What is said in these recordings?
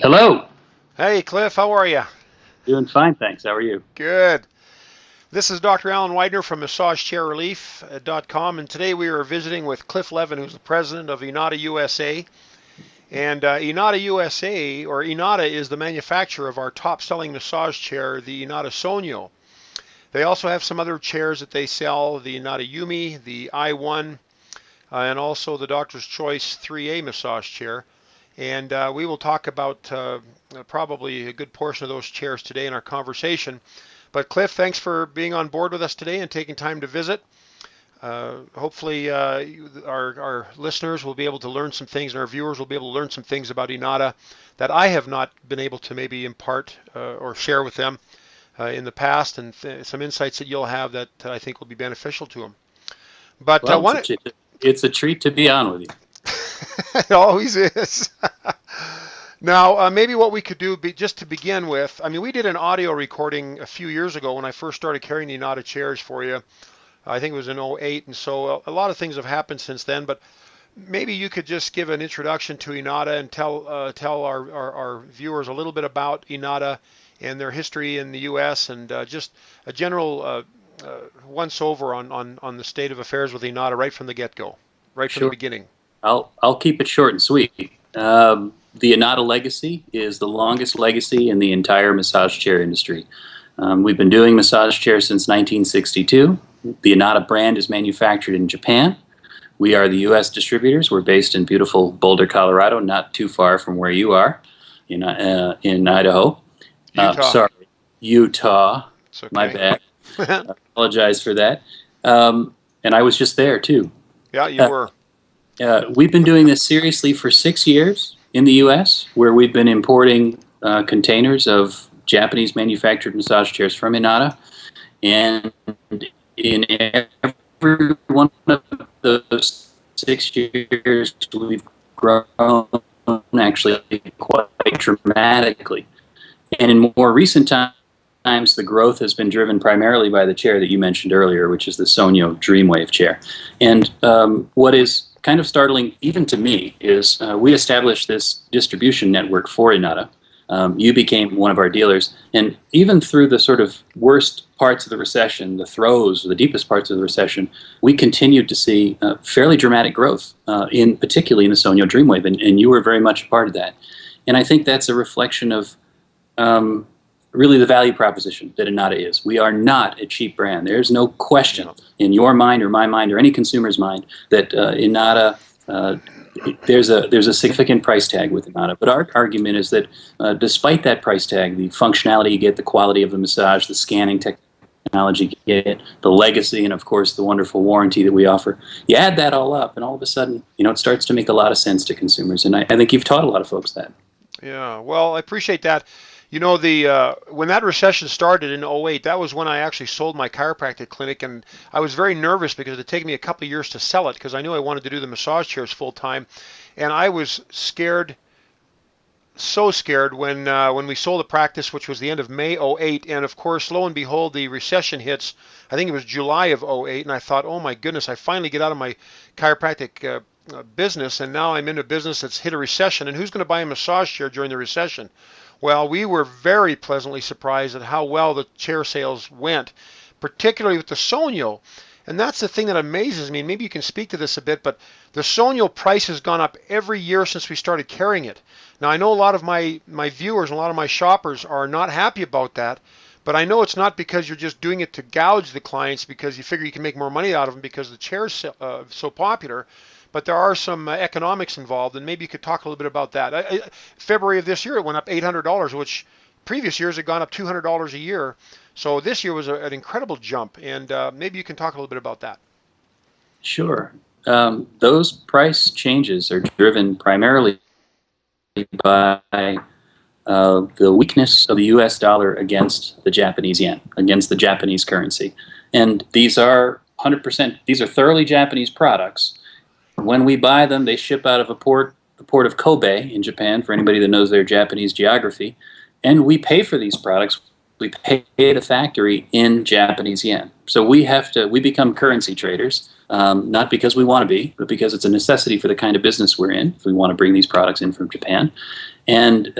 Hello. Hey, Cliff, how are you? Doing fine, thanks. How are you? Good. This is Dr. Alan Widener from MassageChairRelief.com, and today we are visiting with Cliff Levin, who's the president of Inada USA. And Inada USA, or Inada, is the manufacturer of our top-selling massage chair, the Inada Sonio. They also have some other chairs that they sell, the Inada Yumi, the I1, and also the Doctor's Choice 3A massage chair. And we will talk about probably a good portion of those chairs today in our conversation. But Cliff, thanks for being on board with us today and taking time to visit. Hopefully our listeners will be able to learn some things, and our viewers will be able to learn some things about Inada that I have not been able to maybe impart or share with them in the past, and some insights that you'll have that I think will be beneficial to them. But well, it's a treat to be on with you. It always is. Now, maybe what we could do, just to begin with, I mean, we did an audio recording a few years ago when I first started carrying the Inada chairs for you. I think it was in '08, and so a lot of things have happened since then. But maybe you could just give an introduction to Inada and tell our viewers a little bit about Inada and their history in the U.S. and just a general once-over on the state of affairs with Inada right from the get-go, right from the beginning. I'll keep it short and sweet. The Inada legacy is the longest legacy in the entire massage chair industry. We've been doing massage chairs since 1962. The Inada brand is manufactured in Japan. We are the U.S. distributors. We're based in beautiful Boulder, Colorado, not too far from where you are in Idaho. Utah. Utah. It's okay. My bad. I apologize for that. And I was just there, too. Yeah, you were. We've been doing this seriously for 6 years in the U.S., where we've been importing containers of Japanese manufactured massage chairs from Inada. And in every one of those 6 years, we've grown actually quite dramatically. And in more recent times, the growth has been driven primarily by the chair that you mentioned earlier, which is the Sonio Dreamwave chair. And what is kind of startling, even to me, is we established this distribution network for Inada. You became one of our dealers, and even through the sort of worst parts of the recession, the throes, the deepest parts of the recession, we continued to see fairly dramatic growth, particularly in the Sonio Dreamwave, and you were very much a part of that. And I think that's a reflection of really the value proposition that Inada is. We are not a cheap brand. There's no question in your mind or my mind or any consumer's mind that Inada, there's a significant price tag with Inada. But our argument is that despite that price tag, the functionality you get, the quality of the massage, the scanning technology you get, the legacy, and of course the wonderful warranty that we offer, you add that all up, and all of a sudden, it starts to make a lot of sense to consumers. And I think you've taught a lot of folks that. Yeah, well, I appreciate that. When that recession started in '08, that was when I actually sold my chiropractic clinic, and I was very nervous because it had taken me a couple of years to sell it because I knew I wanted to do the massage chairs full time, and I was scared, so scared when we sold the practice, which was the end of May '08, and of course, lo and behold, the recession hits. I think it was July of '08, and I thought, oh my goodness, I finally get out of my chiropractic business, and now I'm in a business that's hit a recession, and who's going to buy a massage chair during the recession? Well, we were very pleasantly surprised at how well the chair sales went, particularly with the Sonio. And that's the thing that amazes me. Maybe you can speak to this a bit, but the Sonio price has gone up every year since we started carrying it. Now, I know a lot of my viewers and a lot of my shoppers are not happy about that, but I know it's not because you're just doing it to gouge the clients because you figure you can make more money out of them because the chair's so popular. But there are some economics involved, and maybe you could talk a little bit about that. February of this year, it went up $800, which previous years had gone up $200 a year. So this year was an incredible jump, and maybe you can talk a little bit about that. Sure. Those price changes are driven primarily by the weakness of the U.S. dollar against the Japanese yen, against the Japanese currency. And these are 100%, these are thoroughly Japanese products. When we buy them, they ship out of the port of Kobe in Japan, for anybody that knows their Japanese geography, and we pay for these products we pay the factory in Japanese yen. So we become currency traders, not because we want to be, but because it's a necessity for the kind of business we're in, if we want to bring these products in from Japan. And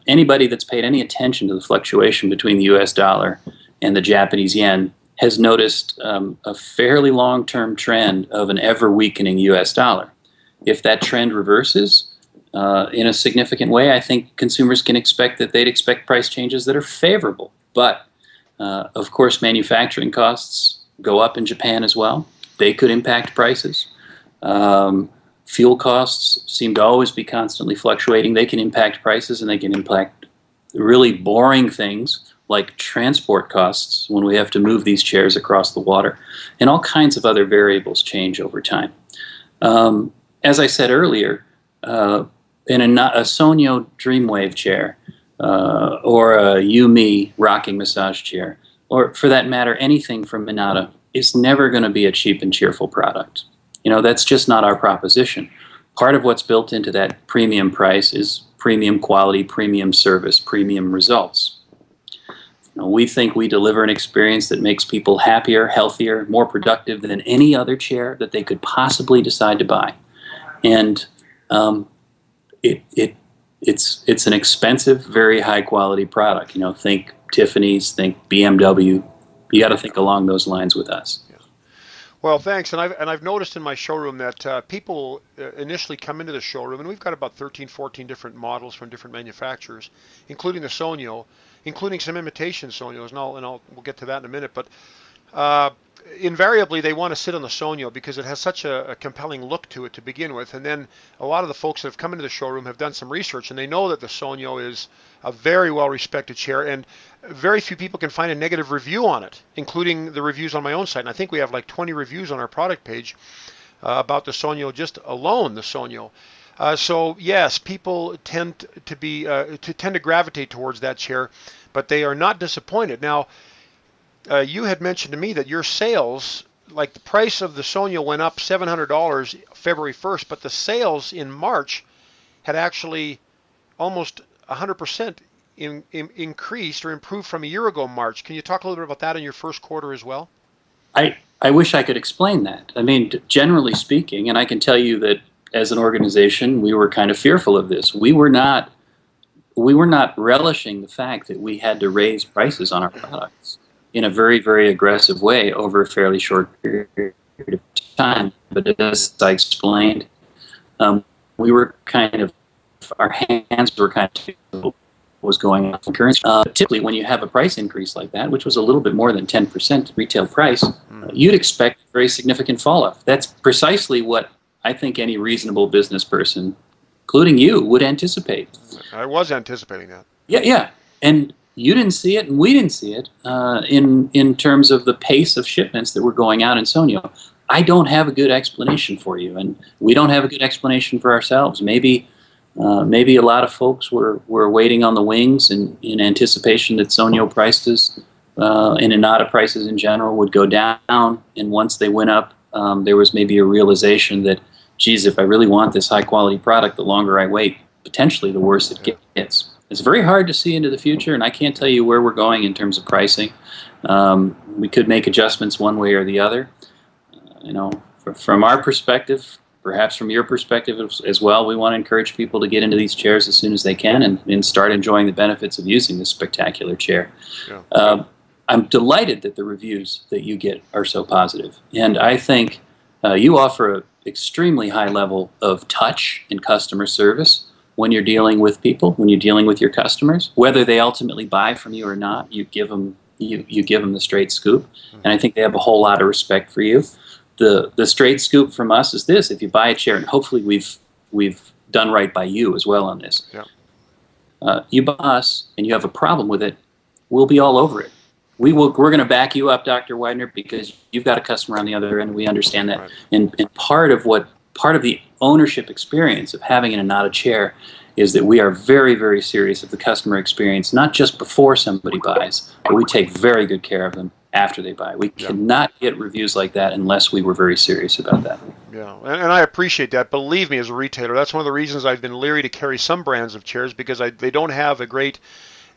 anybody that's paid any attention to the fluctuation between the US dollar and the Japanese yen has noticed a fairly long-term trend of an ever-weakening US dollar. If that trend reverses in a significant way, I think consumers can expect that they'd expect price changes that are favorable. But, of course, manufacturing costs go up in Japan as well. They could impact prices. Fuel costs seem to always be constantly fluctuating. They can impact prices, and they can impact really boring things like transport costs when we have to move these chairs across the water. And all kinds of other variables change over time. As I said earlier, in a Sonyo Dreamwave chair or a Yumi rocking massage chair, or for that matter, anything from Inada, is never going to be a cheap and cheerful product. You know, that's just not our proposition. Part of what's built into that premium price is premium quality, premium service, premium results. You know, we think we deliver an experience that makes people happier, healthier, more productive than any other chair that they could possibly decide to buy. And it's an expensive, very high quality product. You know, think Tiffany's, think BMW. You got to think along those lines with us. Yeah. Well, thanks. And I've noticed in my showroom that people initially come into the showroom, and we've got about 13, 14 different models from different manufacturers, including the Sonyo, including some imitation Sonyos, and we'll get to that in a minute. But invariably, they want to sit on the Sonyo because it has such a compelling look to it to begin with. And then a lot of the folks that have come into the showroom have done some research, and they know that the Sonyo is a very well-respected chair, and very few people can find a negative review on it, including the reviews on my own site. And I think we have like 20 reviews on our product page about the Sonyo, just alone the Sonyo. So yes, people tend to gravitate towards that chair, but they are not disappointed. Now, you had mentioned to me that your sales, like the price of the Sonyo went up $700 February 1st, but the sales in March had actually almost 100% increased or improved from a year ago March. Can you talk a little bit about that in your first quarter as well? I wish I could explain that. I mean, generally speaking, and I can tell you that as an organization, we were kind of fearful of this. We were not relishing the fact that we had to raise prices on our products in a very, very aggressive way over a fairly short period of time. But as I explained, we were kind of, our hands were kind of what was going on in currency. Typically, when you have a price increase like that, which was a little bit more than 10% retail price, you'd expect a very significant fall-off. That's precisely what I think any reasonable business person, including you, would anticipate. I was anticipating that. Yeah. And you didn't see it, and we didn't see it in terms of the pace of shipments that were going out in Sonyo. I don't have a good explanation for you, and we don't have a good explanation for ourselves. Maybe a lot of folks were waiting on the wings in anticipation that Sonyo prices and Inada prices in general would go down, and once they went up, there was maybe a realization that, geez, if I really want this high-quality product, the longer I wait, potentially the worse it gets. It's very hard to see into the future, and I can't tell you where we're going in terms of pricing. We could make adjustments one way or the other. You know, from our perspective, perhaps from your perspective as well, we want to encourage people to get into these chairs as soon as they can and start enjoying the benefits of using this spectacular chair. Yeah. I'm delighted that the reviews that you get are so positive, and I think you offer an extremely high level of touch and customer service when you're dealing with people, when you're dealing with your customers, whether they ultimately buy from you or not. You give them the straight scoop, and I think they have a whole lot of respect for you. The straight scoop from us is this: if you buy a chair, and hopefully we've done right by you as well on this. Yeah. You buy us and you have a problem with it, we'll be all over it. We're going to back you up, Dr. Widener, because you've got a customer on the other end. We understand that. Right. And part of the ownership experience of having an Inada chair is that we are very, very serious of the customer experience, not just before somebody buys, but we take very good care of them after they buy. We cannot get reviews like that unless we were very serious about that. Yeah, and I appreciate that. Believe me, as a retailer, that's one of the reasons I've been leery to carry some brands of chairs, because they don't have a great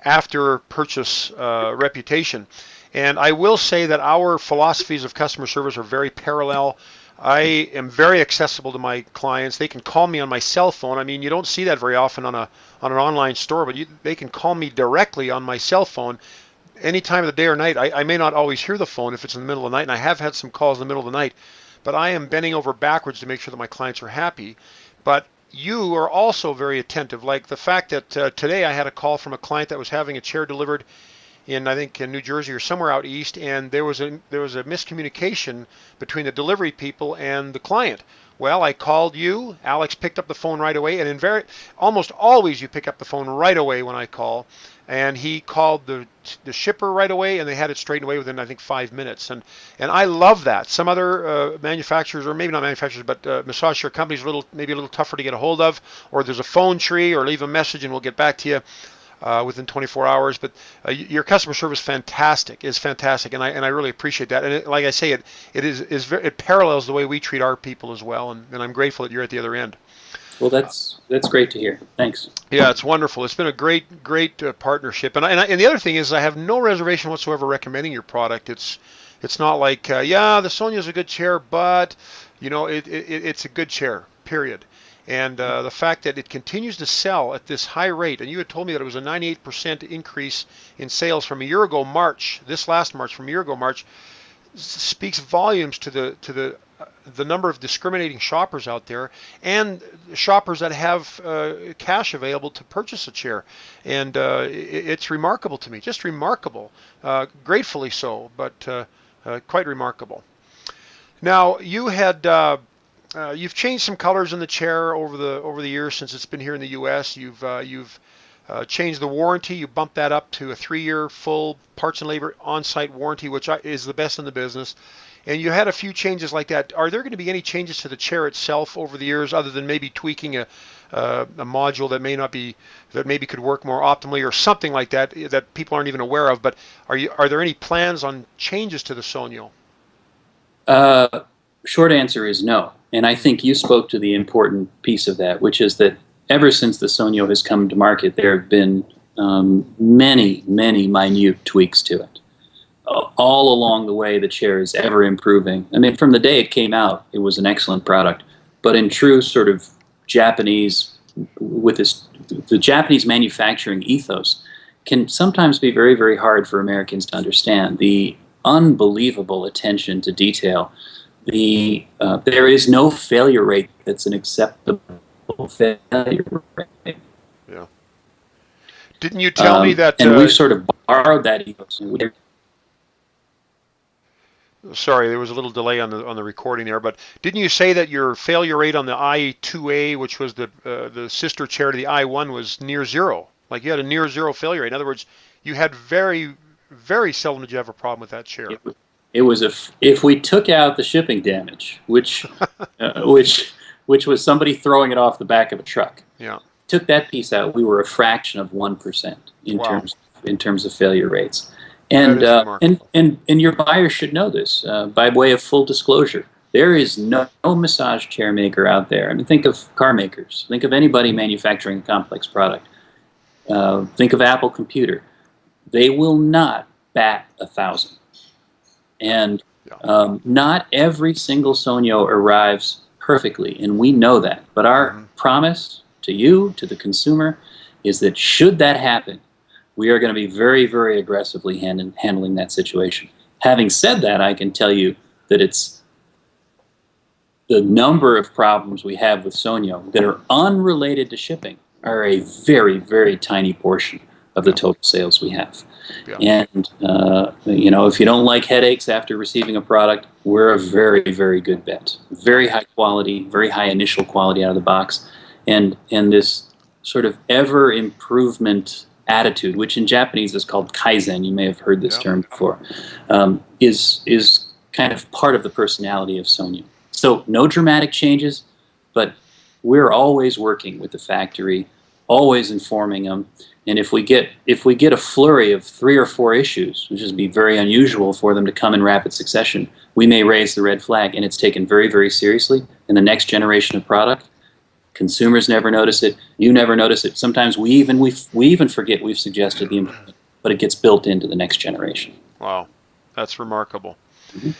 after purchase reputation. And I will say that our philosophies of customer service are very parallel. I am very accessible to my clients. They can call me on my cell phone. I mean, you don't see that very often on an online store, but they can call me directly on my cell phone any time of the day or night. I may not always hear the phone if it's in the middle of the night, and I have had some calls in the middle of the night, but I am bending over backwards to make sure that my clients are happy. But you are also very attentive, like the fact that today I had a call from a client that was having a chair delivered in, I think, in New Jersey or somewhere out east, and there was a miscommunication between the delivery people and the client. Well, I called you. Alex picked up the phone right away, and almost always you pick up the phone right away when I call. And he called the shipper right away, and they had it straightened away within, I think, 5 minutes. And I love that. Some other manufacturers, or maybe not manufacturers, but massage chair companies, maybe a little tougher to get a hold of, or there's a phone tree, or leave a message and we'll get back to you within 24 hours. But your customer service is fantastic, and I really appreciate that. And like I say, it parallels the way we treat our people as well, and I'm grateful that you're at the other end. Well, that's great to hear. Thanks. Yeah, it's wonderful. It's been a great partnership. And the other thing is, I have no reservation whatsoever recommending your product. It's not like the Sonia is a good chair, but it's a good chair. Period. And the fact that it continues to sell at this high rate, and you had told me that it was a 98% increase in sales from a year ago March, speaks volumes to the number of discriminating shoppers out there, and shoppers that have cash available to purchase a chair. And it's remarkable to me, just remarkable, gratefully so, but quite remarkable. Now, you've changed some colors in the chair over the years since it's been here in the U.S. You've changed the warranty. You bumped that up to a 3-year full parts and labor on-site warranty, which is the best in the business. And you had a few changes like that. Are there going to be any changes to the chair itself over the years, other than maybe tweaking a module that maybe could work more optimally, or something like that people aren't even aware of? But are there any plans on changes to the Sonio? Short answer is no. And I think you spoke to the important piece of that, which is that ever since the Sonio has come to market, there have been many, many minute tweaks to it. All along the way, the chair is ever improving. I mean, from the day it came out, it was an excellent product. But in true sort of Japanese, the Japanese manufacturing ethos can sometimes be very, very hard for Americans to understand. The unbelievable attention to detail. There is no failure rate that's an acceptable failure rate. Yeah. Didn't you tell me that? And we've sort of borrowed that ethos. Sorry, there was a little delay on the recording there, but didn't you say that your failure rate on the i2A, which was the sister chair to the i1, was near zero? Like you had a near zero failure rate. In other words, you had very, very seldom did you have a problem with that chair. It was if we took out the shipping damage, which was somebody throwing it off the back of a truck. Yeah. Took that piece out, we were a fraction of 1% in terms of failure rates. And your buyers should know this by way of full disclosure. There is no massage chair maker out there. I mean, think of car makers. Think of anybody manufacturing a complex product. Think of Apple Computer. They will not bat 1,000. And not every single Sonio arrives perfectly, and we know that. But our promise to you, to the consumer, is that should that happen, we are going to be very, very aggressively handling that situation. Having said that, I can tell you that the number of problems we have with Sonio that are unrelated to shipping are a very, very tiny portion of the total sales we have. Yeah. And, if you don't like headaches after receiving a product, we're a very, very good bet. Very high quality, very high initial quality out of the box. And this sort of ever-improvement attitude, which in Japanese is called kaizen, you may have heard this term before, is kind of part of the personality of Sonio. So no dramatic changes, but we're always working with the factory, always informing them. And if we get a flurry of 3 or 4 issues, which would be very unusual for them to come in rapid succession, we may raise the red flag, and it's taken very, very seriously. And the next generation of product Consumers never notice it. You never notice it. Sometimes we even forget we've suggested the improvement, but it gets built into the next generation. Wow, that's remarkable. Mm-hmm.